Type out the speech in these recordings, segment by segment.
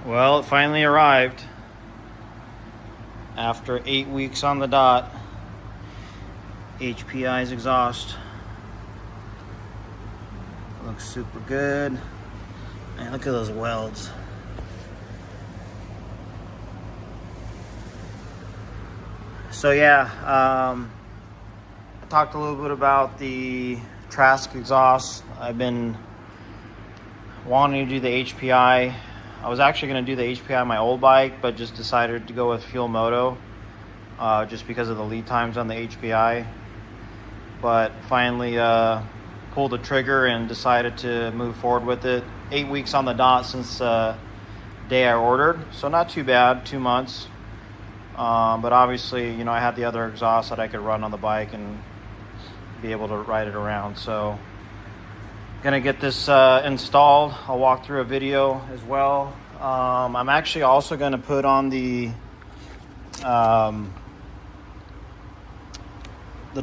Well, it finally arrived after 8 weeks on the dot. HPI's exhaust looks super good. Man, look at those welds. So yeah, I talked a little bit about the Trask exhaust. I've been wanting to do the HPI. I was actually going to do the HPI on my old bike, but just decided to go with Fuel Moto just because of the lead times on the HPI. But finally pulled the trigger and decided to move forward with it. 8 weeks on the dot since the day I ordered, so not too bad, 2 months. But obviously, I had the other exhaust that I could run on the bike and be able to ride it around. So gonna get this installed. I'll walk through a video as well. I'm actually also gonna put on the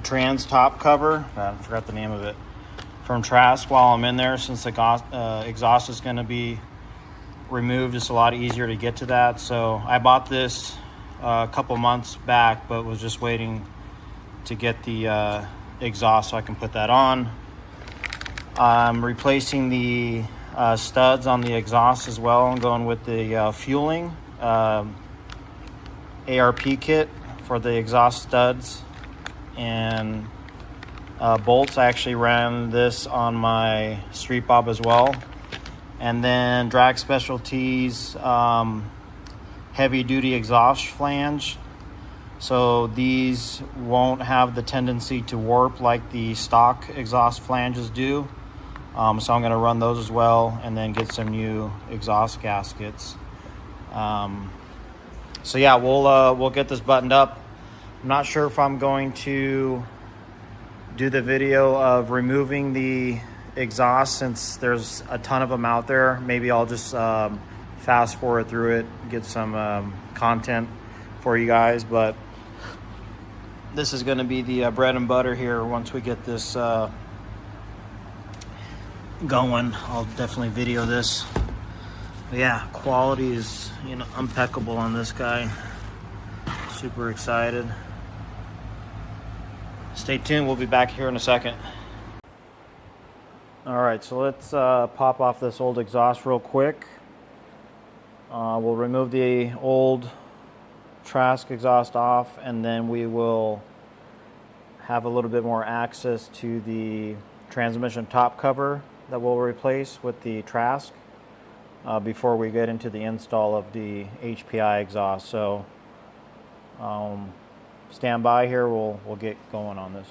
trans top cover. I forgot the name of it, from Trask while I'm in there, since the exhaust is gonna be removed. It's a lot easier to get to that. So I bought this a couple months back, but was just waiting to get the exhaust so I can put that on. I'm replacing the studs on the exhaust as well. I'm going with the fueling ARP kit for the exhaust studs and bolts. I actually ran this on my Street Bob as well. And then Drag Specialties heavy duty exhaust flange. So these won't have the tendency to warp like the stock exhaust flanges do. So I'm going to run those as well, and then get some new exhaust gaskets. So yeah, we'll get this buttoned up. I'm not sure if I'm going to do the video of removing the exhaust, since there's a ton of them out there. Maybe I'll just fast forward through it, get some content for you guys. But this is going to be the bread and butter here. Once we get this going, I'll definitely video this. But yeah, quality is impeccable on this guy. Super excited. Stay tuned, we'll be back here in a second. All right, so let's pop off this old exhaust real quick. We'll remove the old Trask exhaust off, and then we will have a little bit more access to the transmission top cover that we'll replace with the Trask before we get into the install of the HPI exhaust. So stand by here, we'll get going on this.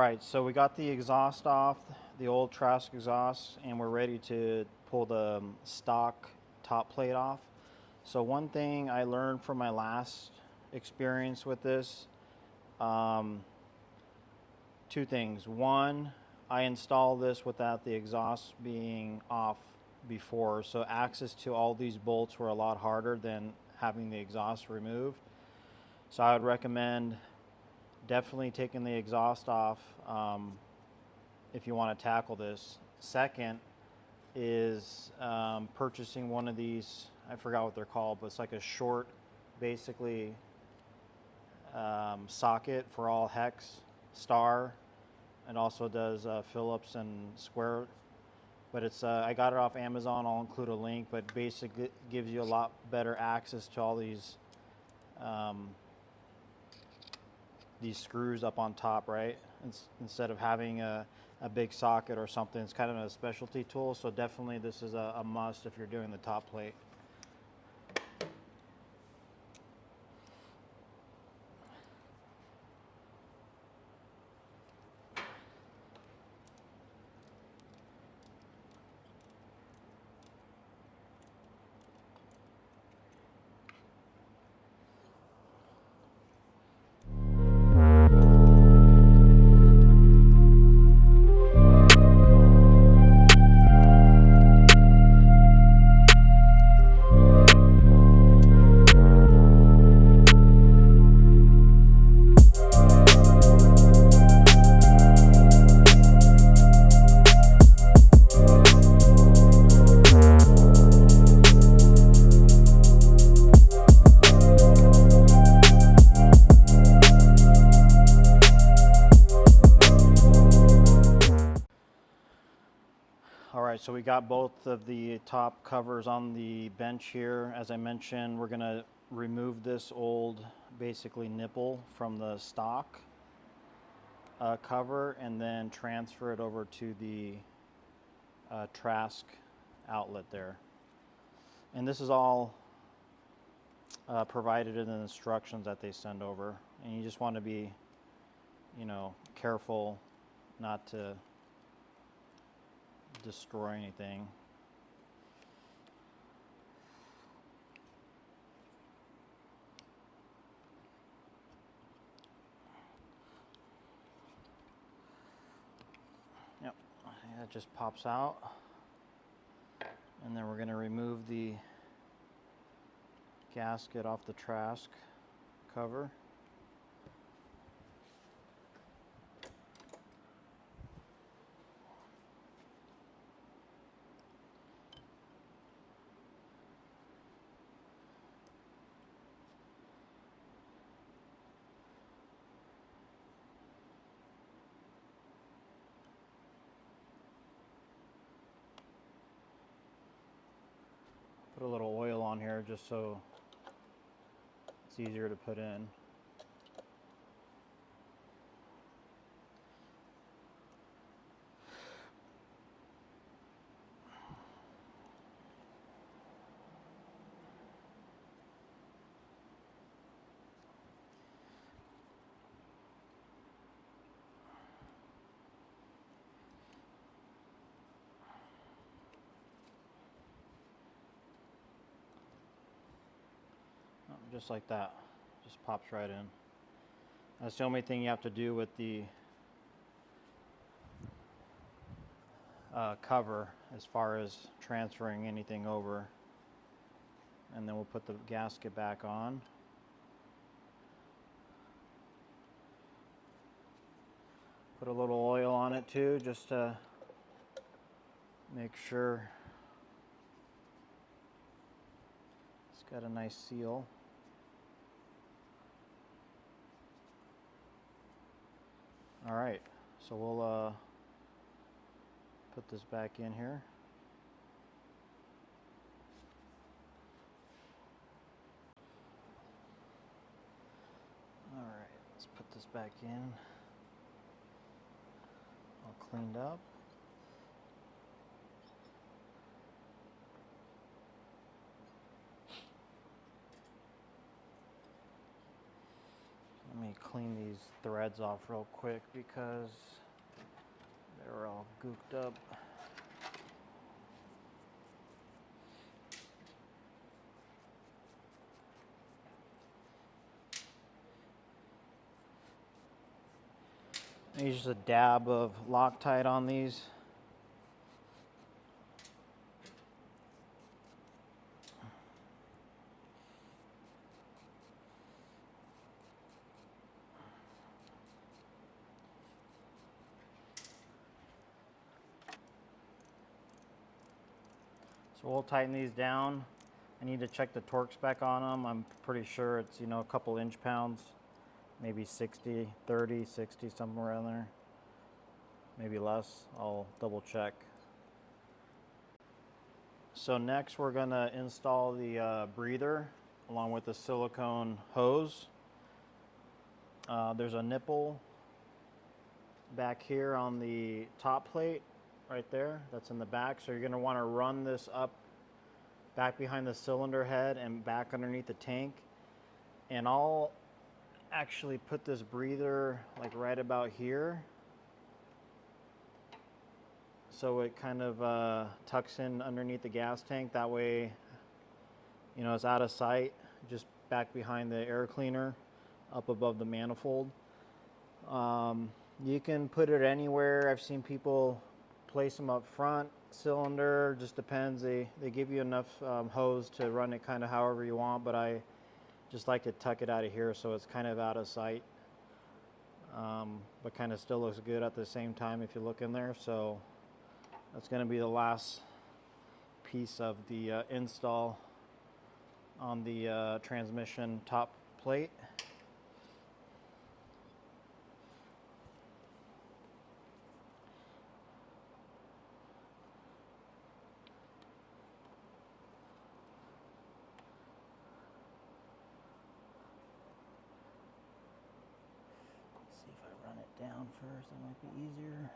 right, so we got the exhaust off, the old Trask exhaust, and we're ready to pull the stock top plate off. So one thing I learned from my last experience with this, two things. One, I installed this without the exhaust being off before, so access to all these bolts were a lot harder than having the exhaust removed. So I would recommend definitely taking the exhaust off if you want to tackle this. Second is purchasing one of these, I forgot what they're called, but it's like a short, basically, socket for all hex, star. It also does Phillips and square, but it's I got it off Amazon. I'll include a link, but basically it gives you a lot better access to all these screws up on top, right? Instead of having a big socket or something. It's kind of a specialty tool, so definitely this is a must if you're doing the top plate. Alright, so we got both of the top covers on the bench here. As I mentioned, we're going to remove this old, basically, nipple from the stock cover and then transfer it over to the Trask outlet there. And this is all provided in the instructions that they send over. And you just want to be, you know, careful not to destroy anything. Yep, that just pops out. And then we're going to remove the gasket off the Trask cover. Put a little oil on here just so it's easier to put in. Just like that, just pops right in. That's the only thing you have to do with the cover as far as transferring anything over. And then we'll put the gasket back on. Put a little oil on it too, just to make sure it's got a nice seal. All right, so we'll put this back in here. All right, let's put this back in. All cleaned up. Let me clean these threads off real quick because they're all gooked up. Use just a dab of Loctite on these. So we'll tighten these down. I need to check the torque spec on them. I'm pretty sure it's, you know, a couple inch-pounds, maybe 60, 30, 60, somewhere around there. Maybe less. I'll double check. So next we're gonna install the breather along with the silicone hose. There's a nipple back here on the top plate right there. That's in the back. So you're gonna wanna run this up back behind the cylinder head and back underneath the tank. And I'll actually put this breather like right about here, so it kind of tucks in underneath the gas tank. That way, you know, it's out of sight, just back behind the air cleaner, up above the manifold. You can put it anywhere. I've seen people place them up front, cylinder, just depends. They give you enough hose to run it kind of however you want, but I just like to tuck it out of here so it's kind of out of sight, but kind of still looks good at the same time if you look in there. So that's going to be the last piece of the install on the transmission top plate. See if I run it down first, that might be easier.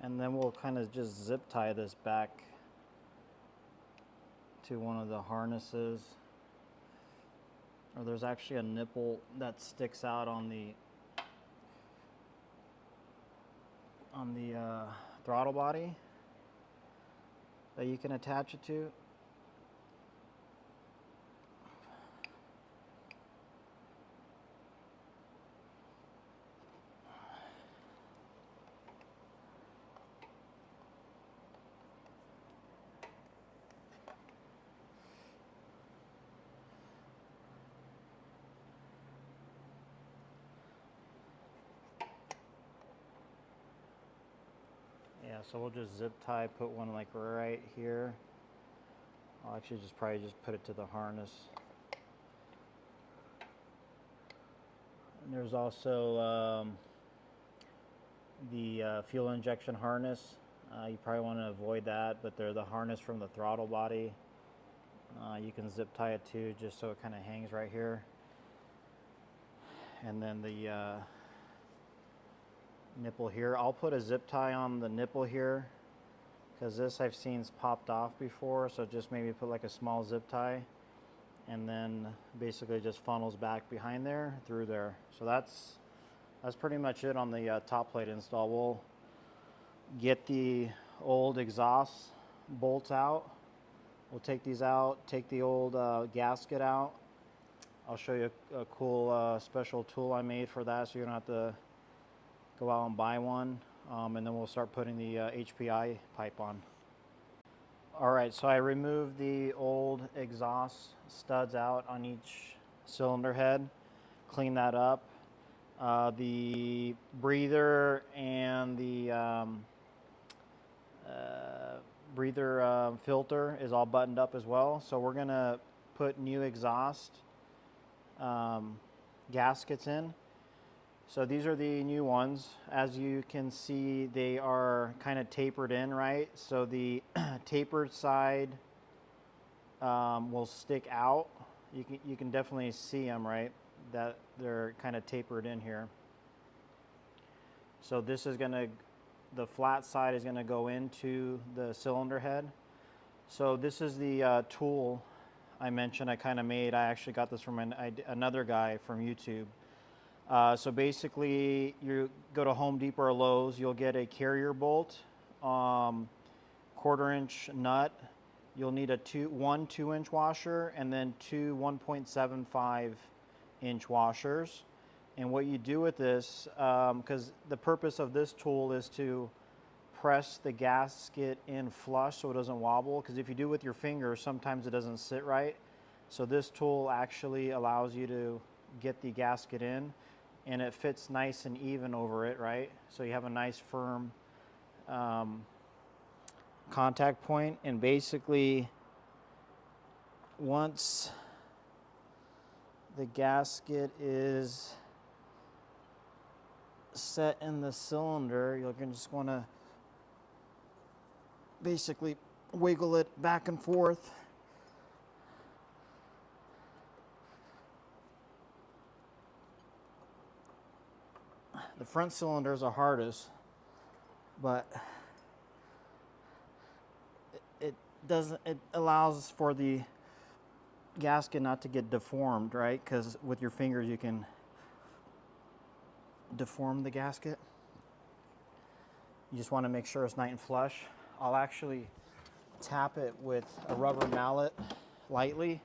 And then we'll kind of just zip tie this back to one of the harnesses. Or there's actually a nipple that sticks out on the throttle body that you can attach it to. Yeah, so we'll just zip tie, put one like right here. I'll actually probably just put it to the harness. And there's also the fuel injection harness. You probably want to avoid that, but they're the harness from the throttle body. You can zip tie it too, just so it kind of hangs right here. And then the nipple here. I'll put a zip tie on the nipple here because this I've seen popped off before, so just maybe put like a small zip tie and then basically just funnels back behind there through there. So that's pretty much it on the top plate install. We'll get the old exhaust bolts out. We'll take these out, take the old gasket out. I'll show you a cool special tool I made for that, so you don't have to go out and buy one, and then we'll start putting the HPI pipe on. All right, so I removed the old exhaust studs out on each cylinder head, clean that up. The breather and the breather filter is all buttoned up as well. So we're gonna put new exhaust gaskets in. So these are the new ones. As you can see, they are kind of tapered in, right? So the tapered side will stick out. You can definitely see them, right? That they're kind of tapered in here. So this is the flat side is gonna go into the cylinder head. So this is the tool I mentioned I kind of made. I actually got this from another guy from YouTube. So basically, you go to Home Depot or Lowe's, you'll get a carrier bolt, 1/4-inch nut. You'll need one 2-inch washer and then two 1.75-inch washers. And what you do with this, because the purpose of this tool is to press the gasket in flush so it doesn't wobble. Because if you do it with your fingers, sometimes it doesn't sit right. So this tool actually allows you to get the gasket in, and it fits nice and even over it, right? So you have a nice firm contact point. And basically, once the gasket is set in the cylinder, you're just want to basically wiggle it back and forth. The front cylinders are hardest, but it allows for the gasket not to get deformed, right? Because with your fingers you can deform the gasket. You just want to make sure it's nice and flush. I'll actually tap it with a rubber mallet lightly,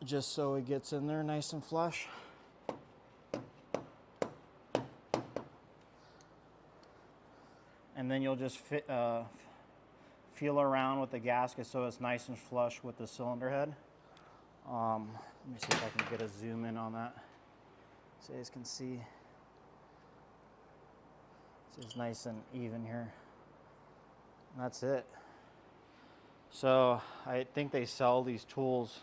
just so it gets in there nice and flush. And then you'll just feel around with the gasket so it's nice and flush with the cylinder head. Let me see if I can get a zoom in on that so you guys can see. So it's nice and even here. And that's it. So I think they sell these tools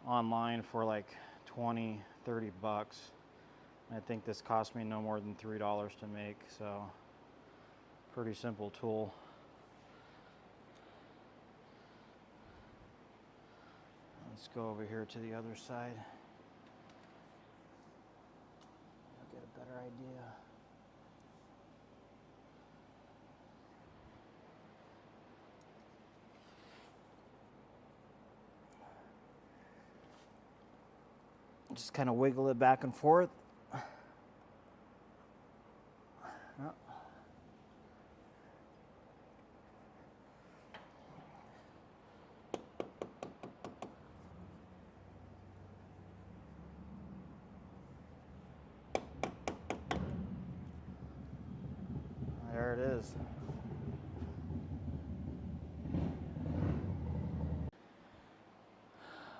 online for like 20, 30 bucks. And I think this cost me no more than $3 to make. So pretty simple tool. Let's go over here to the other side. I'll get a better idea. Just kind of wiggle it back and forth. Oh. There it is.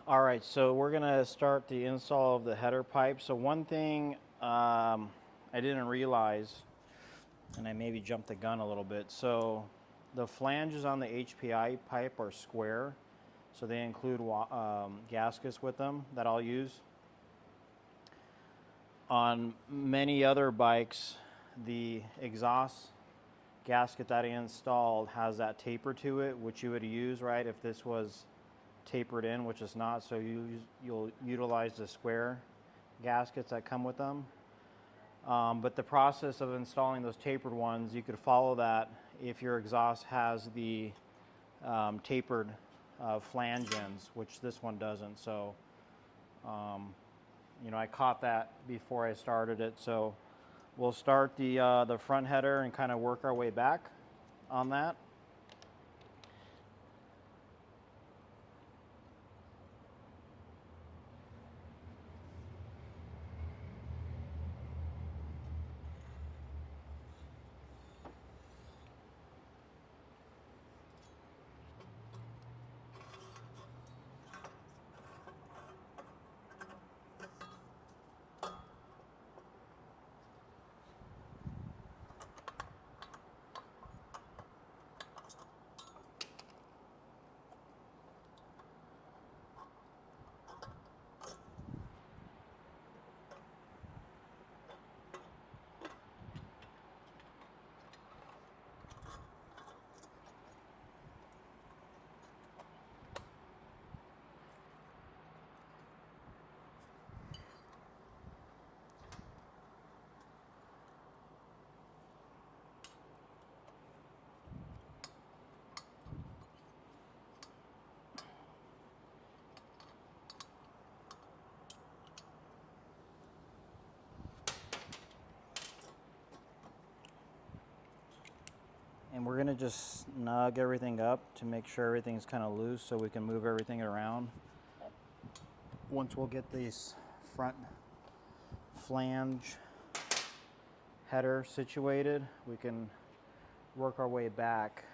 All right, so we're gonna start the install of the header pipe. So one thing I didn't realize, and I maybe jumped the gun a little bit. So the flanges on the HPI pipe are square, so they include gaskets with them that I'll use. On many other bikes, the exhaust gasket that I installed has that taper to it, which you would use, right, if this was tapered in, which is not. So you'll utilize the square gaskets that come with them. But the process of installing those tapered ones, you could follow that if your exhaust has the tapered flange ends, which this one doesn't. So you know, I caught that before I started it. So we'll start the front header and kind of work our way back on that. And we're gonna just snug everything up to make sure everything's kind of loose so we can move everything around. Once we'll get this front flange header situated, we can work our way back.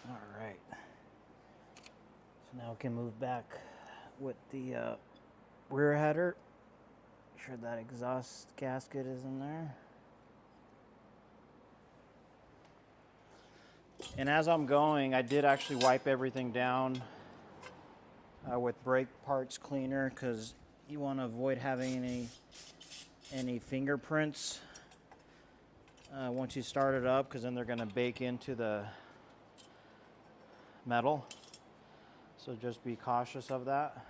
All right, so now we can move back with the rear header. Make sure that exhaust gasket is in there. And as I'm going, I did actually wipe everything down with brake parts cleaner, because you want to avoid having any fingerprints once you start it up, because then they're going to bake into the metal. So just be cautious of that.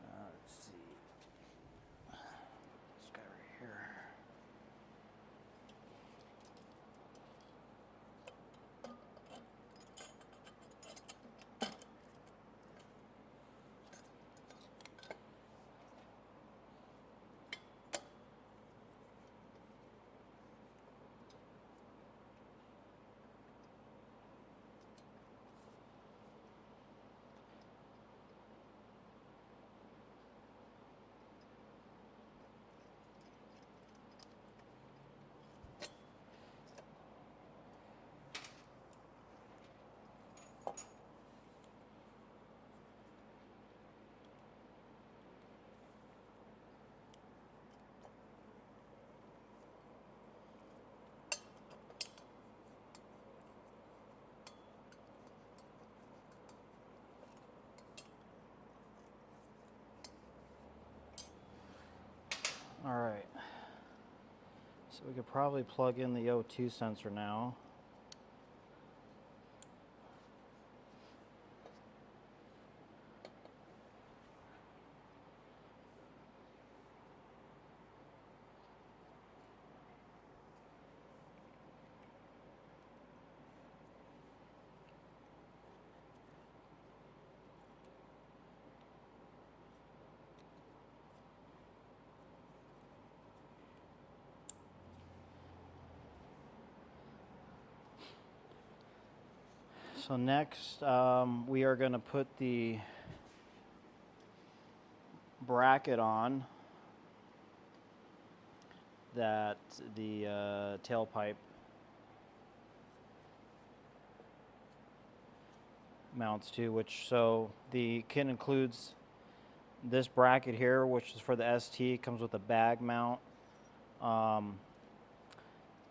Let's see. This guy right here. All right, so we could probably plug in the O2 sensor now. So next, we are going to put the bracket on that the tailpipe mounts to, which, so the kit includes this bracket here, which is for the ST, comes with a bag mount.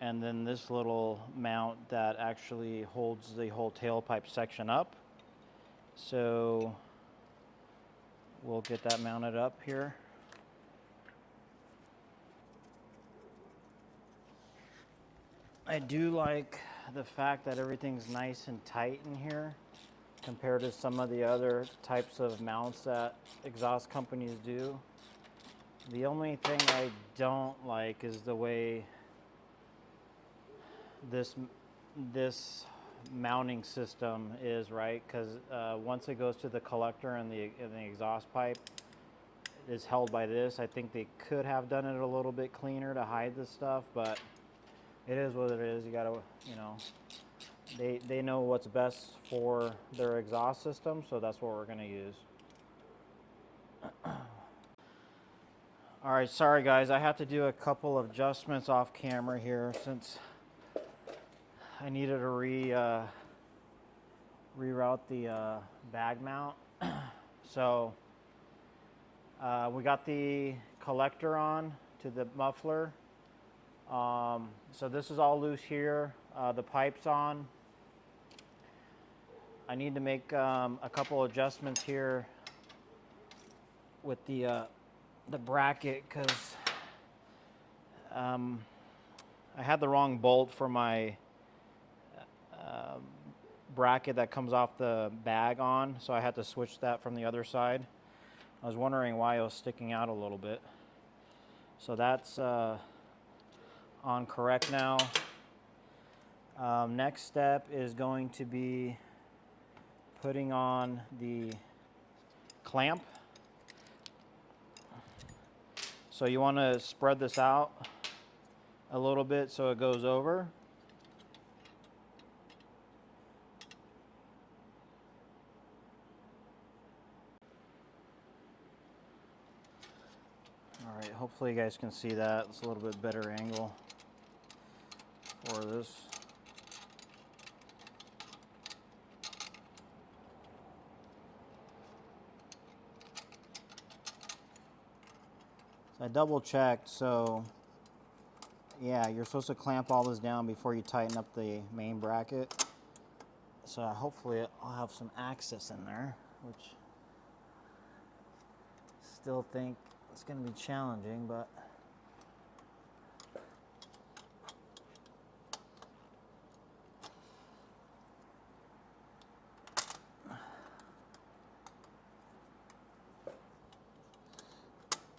And then this little mount that actually holds the whole tailpipe section up. So we'll get that mounted up here. I do like the fact that everything's nice and tight in here compared to some of the other types of mounts that exhaust companies do. The only thing I don't like is the way this mounting system is, right? Because once it goes to the collector and the exhaust pipe, is held by this. I think they could have done it a little bit cleaner to hide this stuff, but it is what it is. You gotta, you know, they know what's best for their exhaust system, so that's what we're gonna use. All right, sorry guys, I have to do a couple of adjustments off camera here since I needed to reroute the bag mount. So we got the collector on to the muffler. So this is all loose here. The pipe's on. I need to make a couple adjustments here with the bracket because I had the wrong bolt for my bracket that comes off the bag on, so I had to switch that from the other side. I was wondering why it was sticking out a little bit. So that's on correct now. Next step is going to be putting on the clamp. So you want to spread this out a little bit so it goes over. All right, hopefully you guys can see that. It's a little bit better angle for this. I double checked, so yeah, you're supposed to clamp all this down before you tighten up the main bracket. So hopefully I'll have some access in there, which still think it's going to be challenging, but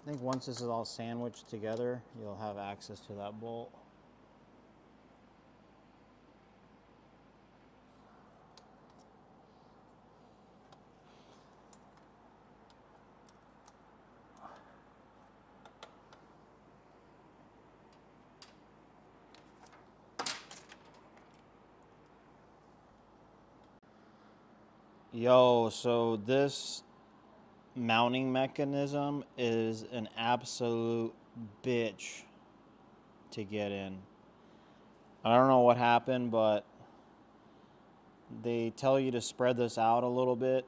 I think once this is all sandwiched together, you'll have access to that bolt. Yo, so this mounting mechanism is an absolute bitch to get in. I don't know what happened, but they tell you to spread this out a little bit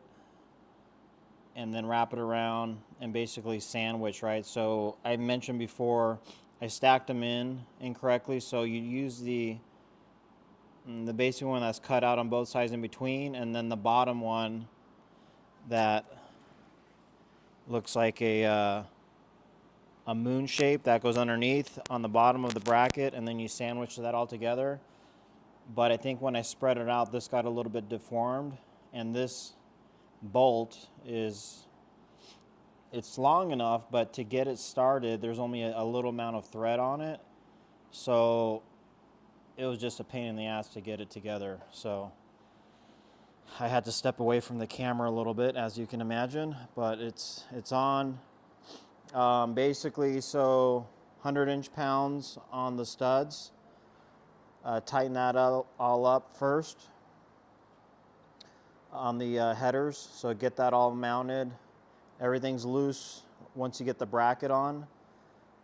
and then wrap it around and basically sandwich, right? So I mentioned before I stacked them in incorrectly, so you use the basic one that's cut out on both sides in between, and then the bottom one that looks like a moon shape that goes underneath on the bottom of the bracket, and then you sandwich that all together. But I think when I spread it out, this got a little bit deformed, and this bolt it's long enough, but to get it started, there's only a little amount of thread on it. So it was just a pain in the ass to get it together. So I had to step away from the camera a little bit, as you can imagine, but it's on. Basically, so 100 inch-pounds on the studs. Tighten that all up first on the headers, so get that all mounted. Everything's loose once you get the bracket on,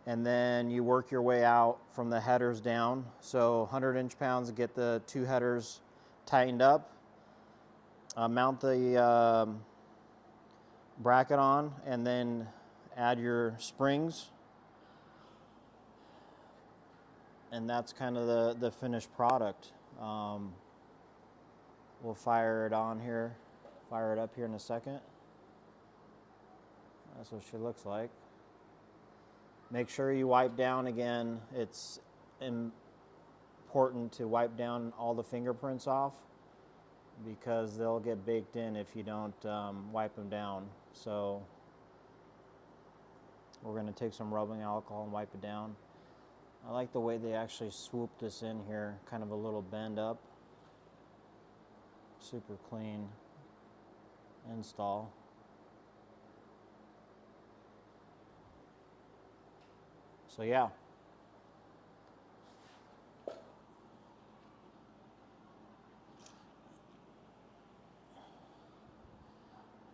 and then you work your way out from the headers down. So 100 inch-pounds to get the two headers tightened up. Mount the bracket on, and then add your springs, and that's kind of the finished product. We'll fire it on here, fire it up here in a second. That's what she looks like. Make sure you wipe down again. It's important to wipe down all the fingerprints off, because they'll get baked in if you don't wipe them down. So we're going to take some rubbing alcohol and wipe it down. I like the way they actually swoop this in here, kind of a little bend up. Super clean install. So yeah.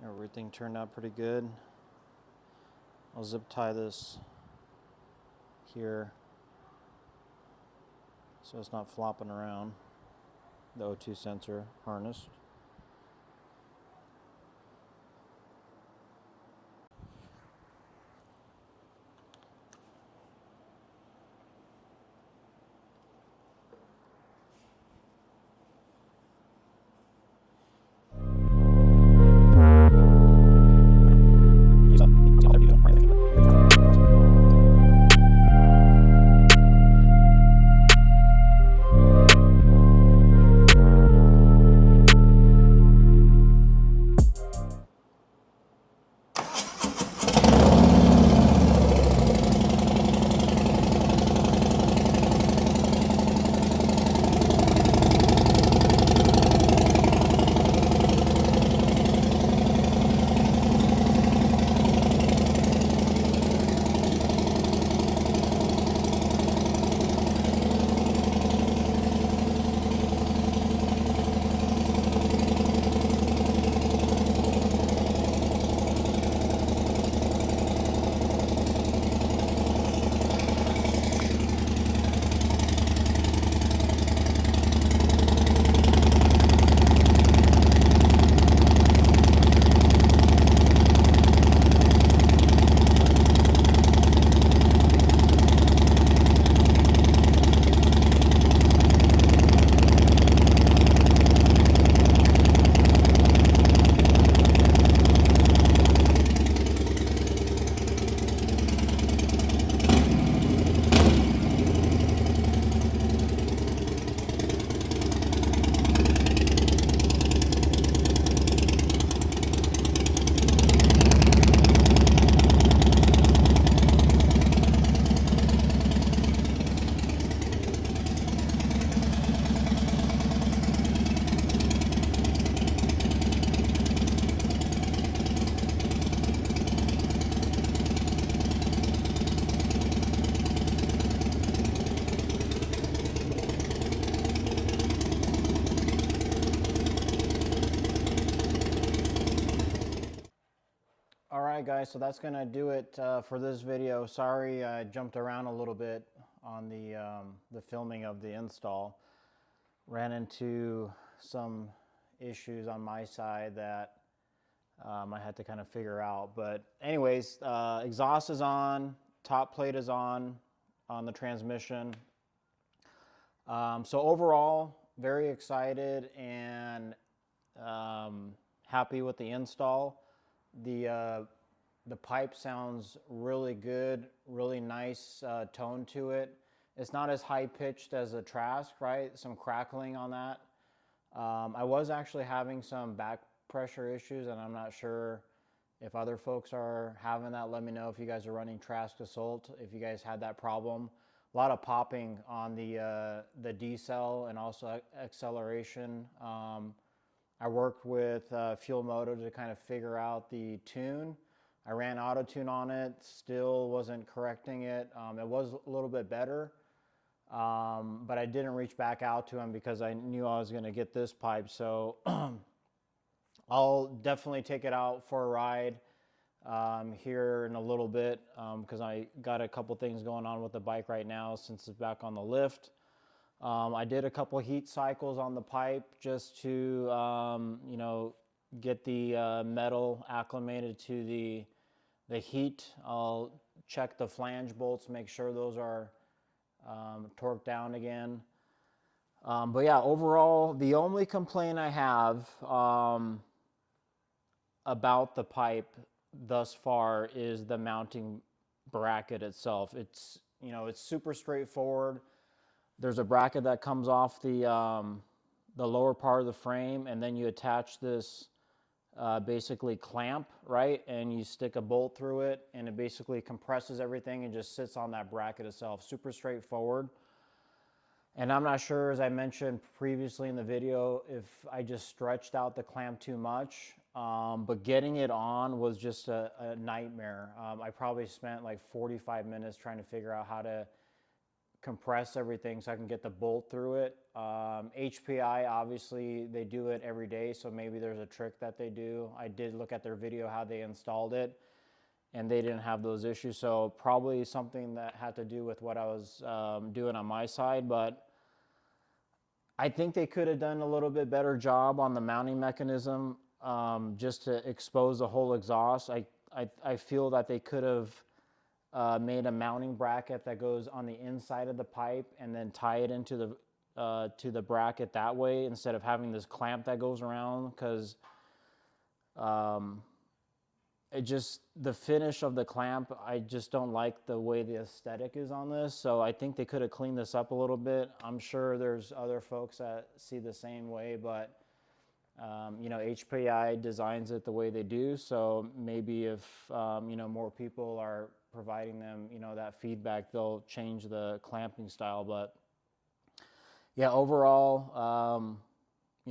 Everything turned out pretty good. I'll zip tie this here so it's not flopping around, the O2 sensor harness. Alright guys, so that's gonna do it for this video. Sorry I jumped around a little bit on the filming of the install. Ran into some issues on my side that I had to kind of figure out. But anyways, exhaust is on, top plate is on the transmission. So overall, very excited and happy with the install. The pipe sounds really good, really nice tone to it. It's not as high pitched as a Trask, right? Some crackling on that. I was actually having some back pressure issues, and I'm not sure if other folks are having that. Let me know if you guys are running Trask Assault, if you guys had that problem. A lot of popping on the decel and also acceleration. I worked with Fuel Moto to kind of figure out the tune. I ran auto tune on it, still wasn't correcting it. It was a little bit better, but I didn't reach back out to him because I knew I was going to get this pipe. So I'll definitely take it out for a ride here in a little bit because I got a couple things going on with the bike right now since it's back on the lift. I did a couple heat cycles on the pipe just to, you know, get the metal acclimated to the heat. I'll check the flange bolts, make sure those are torqued down again. But yeah, overall, the only complaint I have about the pipe thus far is the mounting bracket itself. It's, you know, it's super straightforward. There's a bracket that comes off the lower part of the frame, and then you attach this basically clamp, right? And you stick a bolt through it, and it basically compresses everything and just sits on that bracket itself. Super straightforward. And I'm not sure, as I mentioned previously in the video, if I just stretched out the clamp too much. but getting it on was just a nightmare. I probably spent like 45 minutes trying to figure out how to compress everything so I can get the bolt through it. HPI, obviously, they do it every day, so maybe there's a trick that they do. I did look at their video how they installed it, and they didn't have those issues, so probably something that had to do with what I was doing on my side, but I think they could have done a little bit better job on the mounting mechanism just to expose the whole exhaust. I feel that they could have made a mounting bracket that goes on the inside of the pipe and then tie it into the to the bracket that way instead of having this clamp that goes around, because it just, the finish of the clamp, I just don't like the way the aesthetic is on this. So I think they could have cleaned this up a little bit. I'm sure there's other folks that see the same way, but you know, HPI designs it the way they do. So maybe if you know, more people are providing them, you know, that feedback, they'll change the clamping style. But yeah, overall,